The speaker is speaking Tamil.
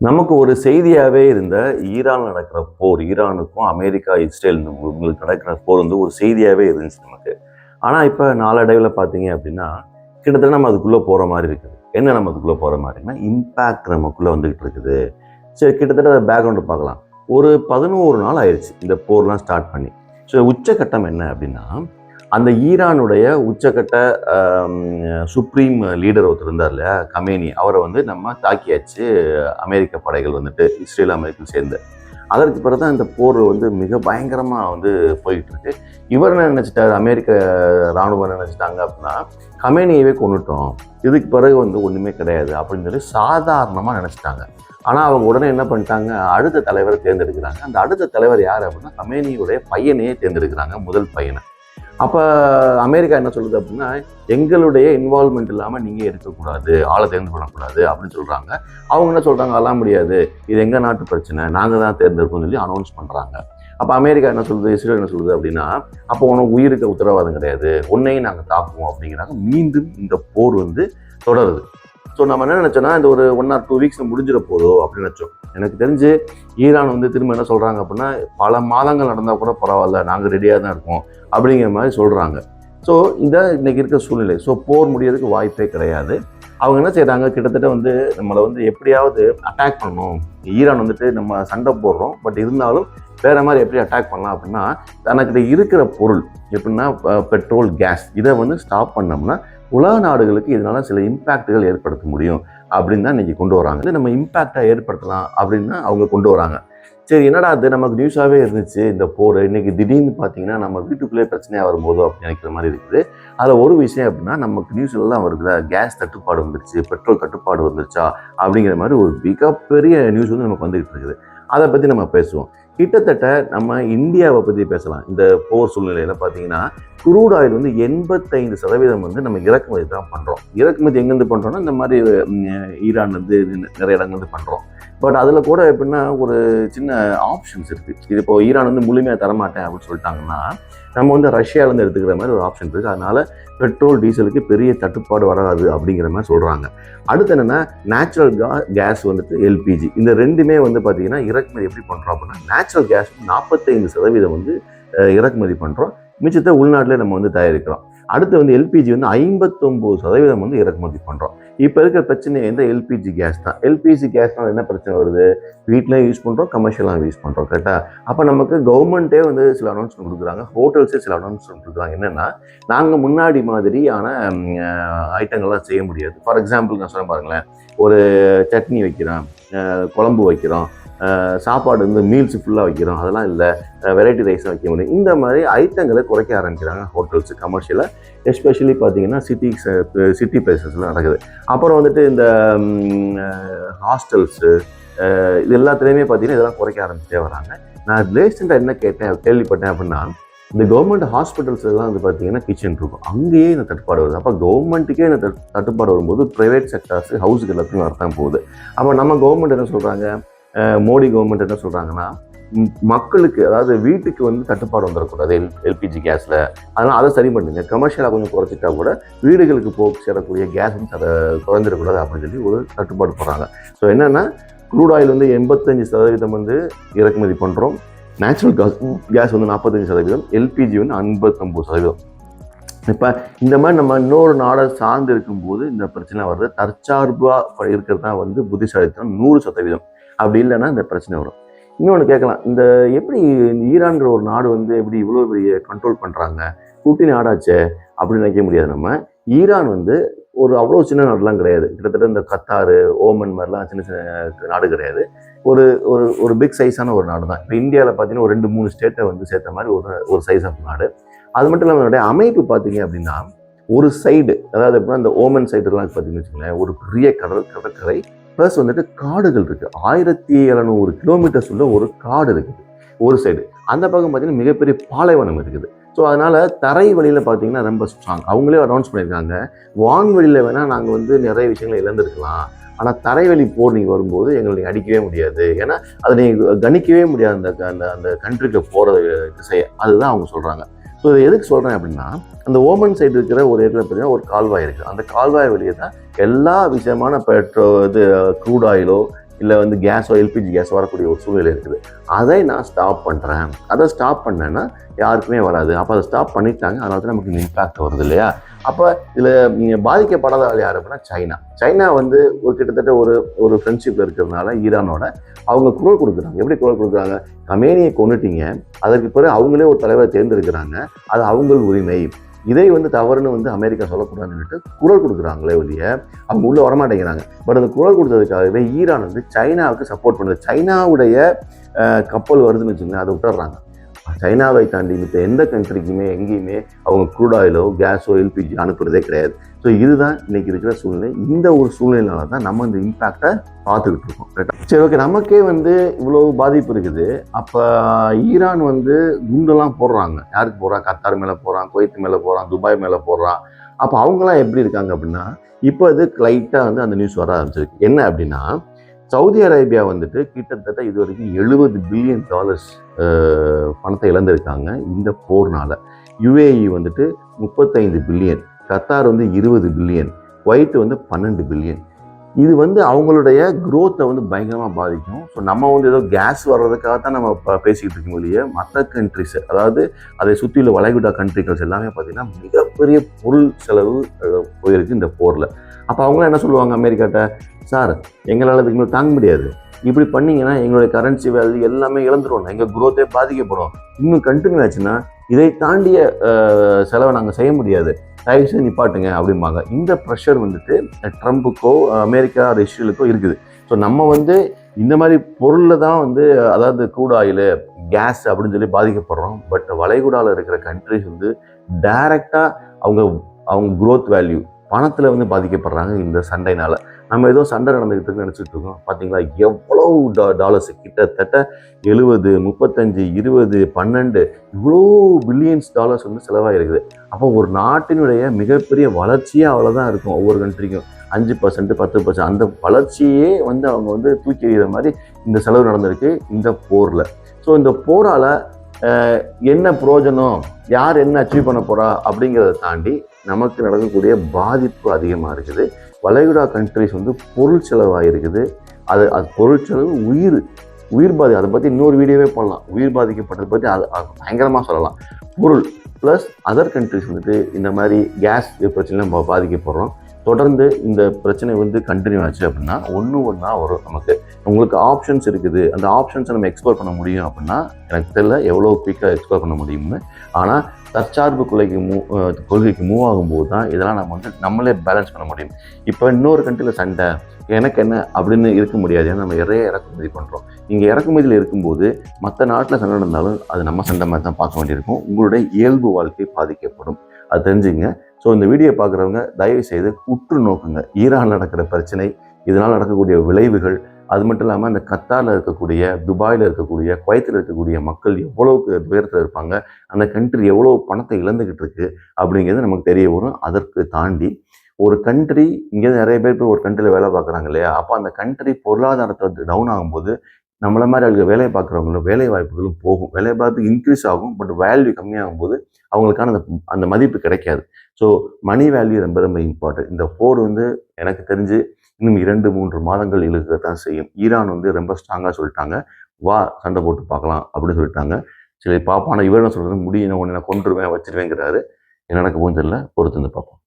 நமக்கு ஒரு செய்தியாகவே இருந்த ஈரான் நடக்கிற போர், ஈரானுக்கும் அமெரிக்கா, இஸ்ரேல் இவங்களுக்கு நடக்கிற போர் வந்து ஒரு செய்தியாகவே இருந்துச்சு நமக்கு. ஆனால் இப்போ நாளடைவில் பார்த்தீங்க அப்படின்னா கிட்டத்தட்ட நம்ம அதுக்குள்ளே போகிற மாதிரி இருக்குது. என்ன நம்ம அதுக்குள்ளே போகிற மாதிரினா இம்பேக்ட் நமக்குள்ளே வந்துக்கிட்டு இருக்குது. சரி, கிட்டத்தட்ட பேக்ரவுண்டு பார்க்கலாம். ஒரு 11 நாள் ஆயிடுச்சு இந்த போர்லாம் ஸ்டார்ட் பண்ணி. ஸோ உச்சக்கட்டம் என்ன அப்படின்னா, அந்த ஈரானுடைய உச்சக்கட்ட சுப்ரீம் லீடர் ஒருத்தர் இருந்தார் இல்லையா, கமேனி, அவரை வந்து நம்ம தாக்கியாச்சு அமெரிக்க படைகள் வந்துட்டு, இஸ்ரேல் அமெரிக்கா சேர்ந்து. அதற்கு பிறகு தான் இந்த போர் வந்து மிக பயங்கரமாக வந்து போய்கிட்டு இருக்கு. இவர் என்ன நினச்சிட்டாரு, அமெரிக்க இராணுவம் என்ன நினச்சிட்டாங்க அப்படின்னா, கமேனியவே கொண்டுட்டோம், இதுக்கு பிறகு வந்து ஒன்றுமே கிடையாது அப்படின்னு சொல்லி சாதாரணமாக நினச்சிட்டாங்க. ஆனால் அவங்க உடனே என்ன பண்ணிட்டாங்க, அடுத்த தலைவரை தேர்ந்தெடுக்கிறாங்க. அந்த அடுத்த தலைவர் யார் அப்படின்னா, கமேனியுடைய பையனையே தேர்ந்தெடுக்கிறாங்க, முதல் பையனை. அப்போ அமெரிக்கா என்ன சொல்லுது அப்படின்னா, எங்களுடைய இன்வால்மெண்ட் இல்லாமல் நீங்கள் எடுக்கக்கூடாது, ஆளை தேர்ந்து பண்ணக்கூடாது அப்படின்னு சொல்கிறாங்க. அவங்க என்ன சொல்கிறாங்க, அதெல்லாம் முடியாது, இது எங்கள் நாட்டு பிரச்சனை, நாங்கள் தான் தேர்ந்தெடுப்போம்னு சொல்லி அனௌன்ஸ் பண்ணுறாங்க. அப்போ அமெரிக்கா என்ன சொல்லுது, இஸ்ரேல் என்ன சொல்லுது அப்படின்னா, அப்போ உனக்கு உயிருக்கு உத்தரவாதம் கிடையாது, உன்னையும் நாங்கள் தாக்குவோம் அப்படிங்கிறாங்க. மீண்டும் இந்த போர் வந்து தொடருது. ஸோ நம்ம என்ன நினச்சோன்னா, இந்த ஒரு 1 or 2 வீக்ஸ் முடிஞ்சிட போதோ அப்படின்னு நினச்சோம். எனக்கு தெரிஞ்சு ஈரான் வந்து திரும்ப என்ன சொல்கிறாங்க அப்படின்னா, பல மாதங்கள் நடந்தால் கூட பரவாயில்ல, நாங்கள் ரெடியாக தான் இருக்கோம் அப்படிங்கிற மாதிரி சொல்கிறாங்க. ஸோ இதான் இன்றைக்கி இருக்க சூழ்நிலை. ஸோ போர் முடியறதுக்கு வாய்ப்பே கிடையாது. அவங்க என்ன செய்கிறாங்க, கிட்டத்தட்ட வந்து நம்மளை வந்து எப்படியாவது அட்டாக் பண்ணணும். ஈரான் வந்துட்டு நம்ம சண்டை போடுறோம், பட் இருந்தாலும் வேறு மாதிரி எப்படி அட்டாக் பண்ணலாம் அப்படின்னா, தனக்கிட்ட இருக்கிற பொருள் எப்படின்னா பெட்ரோல், கேஸ், இதை வந்து ஸ்டாப் பண்ணோம்னா உலக நாடுகளுக்கு இதனால் சில இம்பேக்டுகள் ஏற்படுத்த முடியும் அப்படின்னு தான் இன்றைக்கி கொண்டு வராங்க. இது நம்ம இம்பேக்டாக ஏற்படுத்தலாம் அப்படின்னு அவங்க கொண்டு வராங்க. சரி, என்னடா அது நமக்கு நியூஸாகவே இருந்துச்சு இந்த போர், இன்றைக்கி திடீர்னு பார்த்தீங்கன்னா நம்ம வீட்டுக்குள்ளே பிரச்சனையாக வரும்போதோ அப்படின்னு நினைக்கிற மாதிரி இருக்குது. அதில் ஒரு விஷயம் அப்படின்னா, நமக்கு நியூஸ்லாம் வருதுல, கேஸ் தட்டுப்பாடு வந்துருச்சு, பெட்ரோல் தட்டுப்பாடு வந்துருச்சா அப்படிங்கிற மாதிரி ஒரு மிகப்பெரிய நியூஸ் வந்து நமக்கு வந்துகிட்டு இருக்குது. அதை பற்றி நம்ம பேசுவோம். கிட்டத்தட்ட நம்ம இந்தியாவை பற்றி பேசலாம். இந்த போர் சூழ்நிலையில் பார்த்தீங்கன்னா, குரூட் ஆயில் வந்து 85% வந்து நம்ம இறக்குமதி தான் பண்ணுறோம். இறக்குமதி எங்கேருந்து பண்ணுறோன்னா, இந்த மாதிரி ஈரான் வந்து நிறைய இடங்கள்ந்து பண்ணுறோம். பட் அதில் கூட எப்படின்னா ஒரு சின்ன ஆப்ஷன்ஸ் இருக்குது. இது இப்போ ஈரான் வந்து முழுமையாக தரமாட்டேன் அப்படின்னு சொல்லிட்டாங்கன்னா, நம்ம வந்து ரஷ்யாவிலேருந்து எடுத்துக்கிற மாதிரி ஒரு ஆப்ஷன் இருக்குது. அதனால் பெட்ரோல், டீசலுக்கு பெரிய தட்டுப்பாடு வராது அப்படிங்கிற மாதிரி சொல்கிறாங்க. அடுத்து என்னென்னா, நேச்சுரல் கேஸ் வந்துட்டு எல்பிஜி, இந்த ரெண்டுமே வந்து பார்த்திங்கன்னா இறக்குமதி எப்படி பண்ணுறோம் அப்படின்னா, நேச்சுரல் கேஸ் 45% வந்து இறக்குமதி பண்ணுறோம், மிச்சத்தை உள்நாட்டிலே நம்ம வந்து தயாரிக்கிறோம். அடுத்து வந்து எல்பிஜி வந்து 59% வந்து இறக்குமதி பண்ணுறோம். இப்போ இருக்கிற பிரச்சனை எந்த எல்பிஜி கேஸ் தான். எல்பிஜி கேஸ்னால் என்ன பிரச்சனை வருது, வீட்டிலையும் யூஸ் பண்ணுறோம், கமர்ஷியலாக யூஸ் பண்ணுறோம், கரெக்டாக. அப்போ நமக்கு கவர்மெண்ட்டே வந்து சில அனௌன்ஸ்மெண்ட் கொடுக்குறாங்க, ஹோட்டல்ஸே சில அனௌன்ஸ்மெண்ட் கொடுக்குறாங்க. என்னென்னா, நாங்கள் முன்னாடி மாதிரியான ஐட்டங்கள்லாம் செய்ய முடியாது. ஃபார் எக்ஸாம்பிள் நான் சொல்ல பாருங்களேன், ஒரு சட்னி வைக்கிறோம், குழம்பு வைக்கிறோம், சாப்பாடு வந்து மீல்ஸ் ஃபுல்லாக வைக்கிறோம், அதெல்லாம் இல்லை, வெரைட்டி ரைஸாக வைக்க முடியும். இந்த மாதிரி ஐட்டங்களை குறைக்க ஆரம்பிக்கிறாங்க ஹோட்டல்ஸு, கமர்ஷியலாக, எஸ்பெஷலி பார்த்தீங்கன்னா சிட்டி பிளேசஸில் நடக்குது. அப்புறம் வந்துட்டு இந்த ஹாஸ்டல்ஸு, இது எல்லாத்துலேயுமே பார்த்தீங்கன்னா இதெல்லாம் குறைக்க ஆரம்பிச்சிட்டே வராங்க. நான் ரீசெண்டாக என்ன கேள்விப்பட்டேன் அப்படின்னா, இந்த கவர்மெண்ட் ஹாஸ்பிட்டல்ஸ் எல்லாம் வந்து பார்த்தீங்கன்னா கிச்சன் இருக்கும், அங்கேயே இந்த தட்டுப்பாடு வருது. அப்போ கவர்மெண்ட்டுக்கே இந்த தட்டுப்பாடு வரும்போது ப்ரைவேட் செக்டர்ஸு, ஹவுஸுக்கு எல்லாத்துக்கும் வரத்தான் போகுது. அப்போ நம்ம கவர்மெண்ட் என்ன சொல்கிறாங்க, மோடி கவர்மெண்ட் என்ன சொல்கிறாங்கன்னா, மக்களுக்கு, அதாவது வீட்டுக்கு வந்து தட்டுப்பாடு வந்துடக்கூடாது எல்பிஜி கேஸில், அதனால் அதை சரி பண்ணுங்க, கமர்ஷியலாக கொஞ்சம் குறைச்சிட்டா கூட வீடுகளுக்கு சேரக்கூடிய கேஸ் வந்து அதை குறைஞ்சிடக்கூடாது அப்படின்னு சொல்லி ஒரு தட்டுப்பாடு போடுறாங்க. ஸோ என்னென்னா, க்ரூட் ஆயில் வந்து 85% வந்து இறக்குமதி பண்ணுறோம், நேச்சுரல் கேஸ் வந்து 45%, எல்பிஜி வந்து 59%. இப்போ இந்த மாதிரி நம்ம இன்னொரு நாடை சார்ந்து இருக்கும்போது இந்த பிரச்சனை வருது. தற்சார்பாக இருக்கிறது தான் வந்து புத்திசாலித்தனம் 100%. அப்படி இல்லைன்னா இந்த பிரச்சனை வரும். இன்னொன்று கேட்கலாம், இந்த எப்படி ஈரான்கிற ஒரு நாடு வந்து எப்படி இவ்வளோ பெரிய கண்ட்ரோல் பண்ணுறாங்க, கூட்டி நாடாச்சே அப்படின்னு நினைக்க முடியாது. நம்ம ஈரான் வந்து ஒரு அவ்வளோ சின்ன நாடுலாம் கிடையாது. கிட்டத்தட்ட இந்த கத்தாரு, ஓமன் மாதிரிலாம் சின்ன சின்ன நாடு கிடையாது. ஒரு ஒரு ஒரு பிக் சைஸான ஒரு நாடு தான். இப்போ இந்தியாவில் பார்த்தீங்கன்னா ஒரு 2-3 ஸ்டேட்டை வந்து சேர்த்த மாதிரி ஒரு சைஸ் ஆஃப் நாடு. அது மட்டும் இல்லாமல் அதனுடைய அமைப்பு பார்த்தீங்க அப்படின்னா, ஒரு சைடு, அதாவது எப்படின்னா இந்த ஓமன் சைடுலாம் பார்த்தீங்கன்னு வச்சுக்கோங்களேன், ஒரு பெரிய கடற்கரை ப்ளஸ் வந்துட்டு காடுகள் இருக்குது. 1700 கிலோமீட்டர்ஸ் உள்ள ஒரு காடு இருக்குது ஒரு சைடு. அந்த பக்கம் பார்த்தீங்கன்னா மிகப்பெரிய பாலைவனம் இருக்குது. ஸோ அதனால் தரை வழியில் பார்த்தீங்கன்னா ரொம்ப ஸ்ட்ராங். அவங்களே அனௌன்ஸ் பண்ணியிருக்காங்க, வான்வெளியில் வேணால் நாங்கள் வந்து நிறைய விஷயங்களை இழந்திருக்கலாம், ஆனால் தரைவழி போர் நீங்கள் வரும்போது எங்களை நீங்கள் அடிக்கவே முடியாது, ஏன்னா அதை நீங்கள் கணிக்கவே முடியாது அந்த அந்த கண்ட்ரிக்கு போகிற திசையை. அதுதான் அவங்க சொல்கிறாங்க. ஸோ இதை எதுக்கு சொல்கிறேன் அப்படின்னா, அந்த ஓமன் சைடு இருக்கிற ஒரு இடத்துல பார்த்தீங்கன்னா ஒரு கால்வாய் இருக்குது. அந்த கால்வாய் வழியே தான் எல்லா விஷயமான க்ரூட் ஆயிலோ இல்லை வந்து கேஸோ எல்பிஜி கேஸ் வரக்கூடிய ஒரு சூழ்நிலை இருக்குது. அதை நான் ஸ்டாப் பண்ணுறேன். அதை ஸ்டாப் பண்ணேன்னா யாருக்குமே வராது. அப்போ அதை ஸ்டாப் பண்ணிட்டாங்க, அதனால தான் நமக்கு இந்த இம்பேக்ட் வருது இல்லையா. அப்போ இதில் பாதிக்கப்படாத ஆள் யார் அப்படின்னா சைனா வந்து ஒரு கிட்டத்தட்ட ஒரு ஃப்ரெண்ட்ஷிப்பில் இருக்கிறதுனால ஈரானோட அவங்க குரல் கொடுக்குறாங்க. எப்படி குரல் கொடுக்குறாங்க? கமேனியை கொண்டுட்டீங்க, அதற்கு பிறகு அவங்களே ஒரு தலைவரை தேர்ந்தெடுக்கிறாங்க, அது அவங்கள் உரிமை, இதை வந்து தவறுன்னு வந்து அமெரிக்கா சொல்லக்கூடாதுன்னு குரல் கொடுக்குறாங்களே ஒழிய அவங்க உள்ளே வரமாட்டேங்கிறாங்க. பட் அந்த குரல் கொடுத்ததுக்காகவே ஈரான் வந்து சைனாவுக்கு சப்போர்ட் பண்ணுது. சைனாவுடைய கப்பல் வருதுன்னு வச்சுக்கோங்க, அதை விட்டுறாங்க. சைனாவை தாண்டி மித்த எந்த கண்ட்ரிக்குமே எங்கேயுமே அவங்க க்ரூட் ஆயிலோ கேஸோ எல்பிஜி அனுப்புறதே கிடையாது. ஸோ இதுதான் இன்னைக்கு இருக்கிற சூழ்நிலை. இந்த ஒரு சூழ்நிலைனால தான் நம்ம இந்த இம்பேக்டை பார்த்துக்கிட்டு இருக்கோம். கரெக்டாக? சரி, ஓகே. நமக்கே வந்து இவ்வளோ பாதிப்பு இருக்குது. அப்போ ஈரான் வந்து குண்டெல்லாம் போடுறாங்க. யாருக்கு போடுறான்? கத்தார் மேலே போடுறான், குவைத் மேலே போடுறான், துபாய் மேலே போடுறான். அப்போ அவங்களாம் எப்படி இருக்காங்க அப்படின்னா, இப்போ இது லைட்டாக வந்து அந்த நியூஸ் வர ஆரம்பிச்சிருக்கு. என்ன அப்படின்னா, சவுதி அரேபியா வந்துட்டு கிட்டத்தட்ட இது வரைக்கும் $70 பில்லியன் பணத்தை இழந்திருக்காங்க இந்த போர்னால. யுஏஇ வந்துட்டு 35 பில்லியன், கத்தார் வந்து 20 பில்லியன், குவைத் வந்து 12 பில்லியன். இது வந்து அவங்களுடைய குரோத்தை வந்து பயங்கரமாக பாதிக்கும். ஸோ நம்ம வந்து ஏதோ கேஸ் வர்றதுக்காக தான் நம்ம பேசிக்கிட்டு இருக்கோம் இல்லையே, மற்ற கண்ட்ரிஸ், அதாவது அதை சுற்றியுள்ள வளைகுடா கண்ட்ரிகள்ஸ் எல்லாமே பார்த்தீங்கன்னா மிகப்பெரிய பொருள் செலவு போயிருக்கு இந்த போரில். அப்போ அவங்களாம் என்ன சொல்லுவாங்க அமெரிக்காட்ட? சார், எங்களால் இதுக்கு மேலே தாங்க முடியாது, இப்படி பண்ணிங்கன்னா எங்களுடைய கரன்சி வேல்யூ எல்லாமே இழந்துடும், எங்கள் குரோத்தே பாதிக்கப்படும், இன்னும் கண்டினியூ ஆச்சுன்னா இதை தாண்டிய செலவை நாங்கள் செய்ய முடியாது, தயவுசெய்து நிப்பாட்டுங்க அப்படிம்பாங்க. இந்த ப்ரெஷர் வந்துட்டு ட்ரம்ப்புக்கோ அமெரிக்கா இஸ்ரேலுக்கோ இருக்குது. ஸோ நம்ம வந்து இந்த மாதிரி பொருளில் தான் வந்து, அதாவது க்ரூட் ஆயிலு கேஸ் அப்படின்னு சொல்லி பாதிக்கப்படுறோம். பட் வளைகுடாவில் இருக்கிற கண்ட்ரிஸ் வந்து டைரெக்டாக அவங்க குரோத் வேல்யூ பணத்தில் வந்து பாதிக்கப்படுறாங்க இந்த சண்டைனால. நம்ம ஏதோ சண்டை நடந்துகிட்டு இருக்குன்னு நினச்சிட்டு இருக்கோம். பார்த்தீங்களா எவ்வளோ டாலர்ஸ், கிட்டத்தட்ட 70, 35, 20, 12 இவ்வளோ பில்லியன்ஸ் டாலர்ஸ் வந்து செலவாகிருக்குது. அப்போ ஒரு நாட்டினுடைய மிகப்பெரிய வளர்ச்சியே அவ்வளோதான் இருக்கும். ஒவ்வொரு கண்ட்ரிக்கும் 5%, 10% அந்த வளர்ச்சியே வந்து அவங்க வந்து தூக்கி எறிகிற மாதிரி இந்த செலவு நடந்திருக்கு இந்த போரில். ஸோ இந்த போரால் என்ன பிரயோஜனம், யார் என்ன அச்சீவ் பண்ண போகிறா அப்படிங்கிறத தாண்டி நமக்கு நடக்கக்கூடிய பாதிப்பு அதிகமாக இருக்குது. வளைகுடா கண்ட்ரிஸ் வந்து பொருள் செலவாக இருக்குது. அது பொருள் செலவு, உயிர் பாதி, அதை பற்றி இன்னொரு வீடியோவே பண்ணலாம். உயிர் பாதிக்கப்பட்டதை பற்றி அது பயங்கரமாக சொல்லலாம். பொருள் ப்ளஸ் அதர் கண்ட்ரிஸ் வந்துட்டு இந்த மாதிரி கேஸ் பிரச்சனை நம்ம பாதிக்கப்படுறோம். தொடர்ந்து இந்த பிரச்சனை வந்து கண்டினியூ ஆச்சு அப்படின்னா ஒன்றா வரும். நமக்கு உங்களுக்கு ஆப்ஷன்ஸ் இருக்குது, அந்த ஆப்ஷன்ஸை நம்ம எக்ஸ்ப்ளோர் பண்ண முடியும் அப்படின்னா எனக்கு தெரியல எவ்வளோ குயிக்காக எக்ஸ்ப்ளோர் பண்ண முடியும்னு. ஆனால் தற்சார்பு கொள்கைக்கு மூவ் ஆகும்போது தான் இதெல்லாம் நம்ம வந்து நம்மளே பேலன்ஸ் பண்ண முடியும். இப்போ இன்னொரு கண்ட்ரியில் சண்டை, எனக்கு என்ன அப்படின்னு இருக்க முடியாது. ஏன்னா நம்ம நிறைய இறக்குமதி பண்ணுறோம். இங்கே இறக்குமதியில் இருக்கும்போது மற்ற நாட்டில் சண்டை நடந்தாலும் அது நம்ம சண்டை மாதிரி தான் பார்க்க வேண்டியிருக்கும். உங்களுடைய இயல்பு வாழ்க்கை பாதிக்கப்படும், அது தெரிஞ்சுங்க. ஸோ இந்த வீடியோ பார்க்குறவங்க தயவு செய்து உற்று நோக்குங்க. ஈரானில் நடக்கிற பிரச்சனை, இதனால் நடக்கக்கூடிய விளைவுகள், அது மட்டும் இல்லாமல் அந்த கத்தாரில் இருக்கக்கூடிய, துபாயில் இருக்கக்கூடிய, குவைத்தில் இருக்கக்கூடிய மக்கள் எவ்வளோக்கு துயரத்தில் இருப்பாங்க, அந்த கண்ட்ரி எவ்வளோ பணத்தை இழந்துக்கிட்டு இருக்கு அப்படிங்கிறது நமக்கு தெரிய வரும். அதற்கு தாண்டி ஒரு கண்ட்ரி, இங்கேருந்து நிறைய பேர் போய் ஒரு கண்ட்ரியில் வேலை பார்க்குறாங்க இல்லையா, அப்போ அந்த கண்ட்ரி பொருளாதாரத்தை டவுன் ஆகும்போது நம்மள மாதிரி அவங்க வேலை பார்க்குறவங்களும் வேலை வாய்ப்புகளும் போகும். வேலை வாய்ப்பு இன்க்ரீஸ் ஆகும், பட் வேல்யூ கம்மியாகும் போது அவங்களுக்கான அந்த மதிப்பு கிடைக்காது. ஸோ மணி வேல்யூ ரொம்ப ரொம்ப இம்பார்ட்டன்ட். இந்த போர் வந்து எனக்கு தெரிஞ்சு இன்னும் 2-3 மாதங்கள் இழுக்கத்தான் செய்யும். ஈரான் வந்து ரொம்ப ஸ்ட்ராங்காக சொல்லிட்டாங்க, வா சண்டை போட்டு பார்க்கலாம் அப்படின்னு சொல்லிட்டாங்க. சரி பார்ப்போம். ஆனால் இவர் என்ன சொல்கிறது, முடியும், ஒன்று நான் கொண்டுருவேன் வச்சிருவேங்கிறாரு. என்ன நடக்க போகுதுன்னு தெரியல, பொறுத்து வந்து பார்ப்போம்.